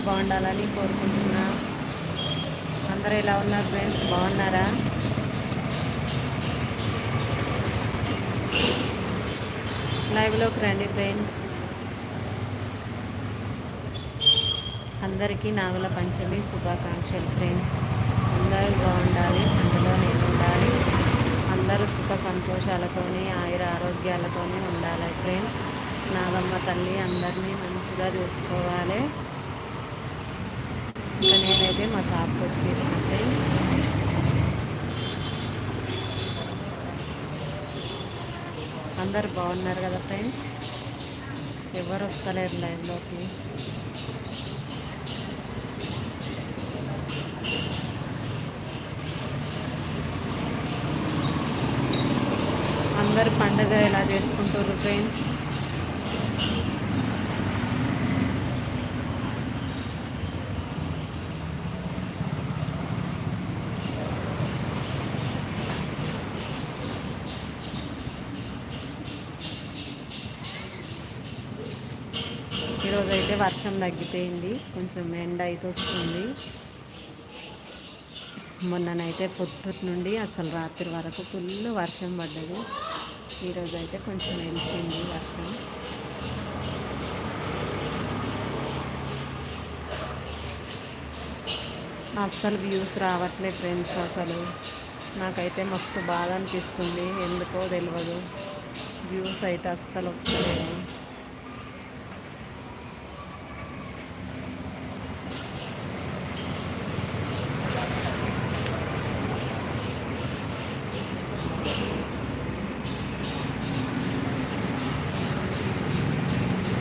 బాగుండాలని కోరుకుంటున్నా. అందరూ ఎలా ఉన్నారు ఫ్రెండ్స్, బాగున్నారా? లైవ్లోకి రండి ఫ్రెండ్స్. అందరికీ నాగుల పంచమి శుభాకాంక్షలు ఫ్రెండ్స్. అందరూ బాగుండాలి, అందులో నేను ఉండాలి. అందరూ సుఖ సంతోషాలతోని ఆయుర ఆరోగ్యాలతోని ఉండాలి ఫ్రెండ్స్. నాగమ్మ తల్లి అందరినీ మంచిగా చూసుకోవాలి. ఇంకా నేనైతే మా షాప్కి వచ్చేసిన ఫ్రెండ్స్. అందరు బాగున్నారు కదా ఫ్రెండ్స్? ఎవరు వస్తలేరు లైవ్లోకి. అందరు పండుగ ఎలా చేసుకుంటారు ఫ్రెండ్స్? ఈరోజు అయితే వర్షం తగ్గిపోయింది, కొంచెం ఎండ అయితే వస్తుంది. మొన్ననైతే పొద్దుటి నుండి అసలు రాత్రి వరకు ఫుల్ వర్షం పడ్డది. ఈరోజు అయితే కొంచెం వెలిసింది వర్షం. అస్సలు వ్యూస్ రావట్లే ఫ్రెండ్స్. అసలు నాకైతే మస్తు బాధ అనిపిస్తుంది, ఎందుకో తెలియదు. వ్యూస్ అయితే అస్సలు వస్తలేవు.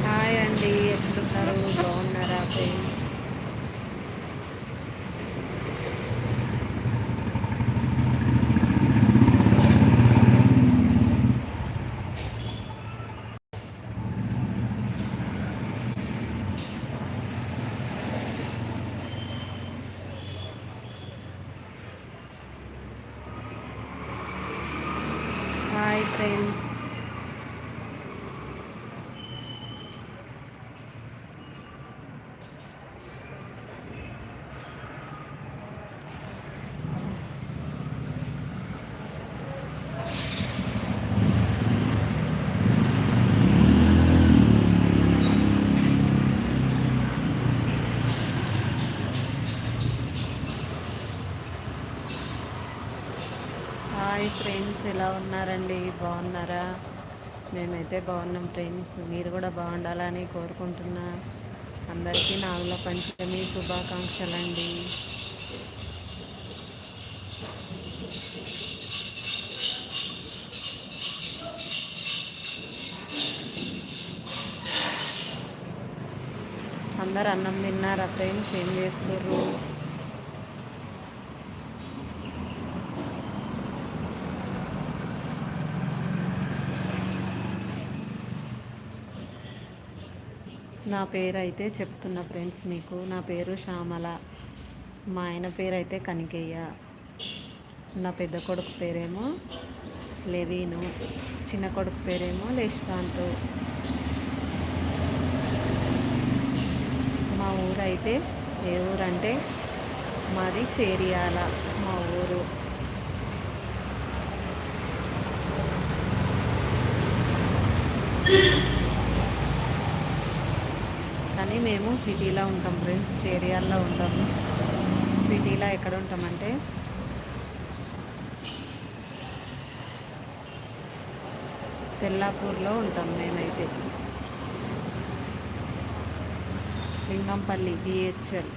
హాయ్ అండి, ఎట్లున్నారు? బాగున్నారా friends? Hi friends. Hi friends, ఎలా ఉన్నారండి? బాగున్నారా? మేమైతే బాగున్నాం ఫ్రెండ్స్. మీరు కూడా బాగుండాలని కోరుకుంటున్నా. అందరికీ నాగుల పంచమి శుభాకాంక్షలండి. అందరు అన్నం తిన్నారా ఫ్రెండ్స్? ఏం చేస్తుర్రు? నా పేరు అయితే చెప్తున్నా ఫ్రెండ్స్ మీకు. నా పేరు శ్యామల. మా ఆయన పేరు అయితే కనికయ్య. నా పెద్ద కొడుకు పేరేమో లెవీను, చిన్న కొడుకు పేరేమో లేష్కాంత్. మా ఊరు అయితే ఏ ఊరంటే మాది చేరియాల మా ఊరు. కానీ మేము సిటీలో ఉంటాం ఫ్రెండ్స్, చేరియాల్లో ఉంటాము. సిటీలో ఎక్కడ ఉంటామంటే తెల్లాపూర్లో ఉంటాం మేమైతే. లింగంపల్లి BHL.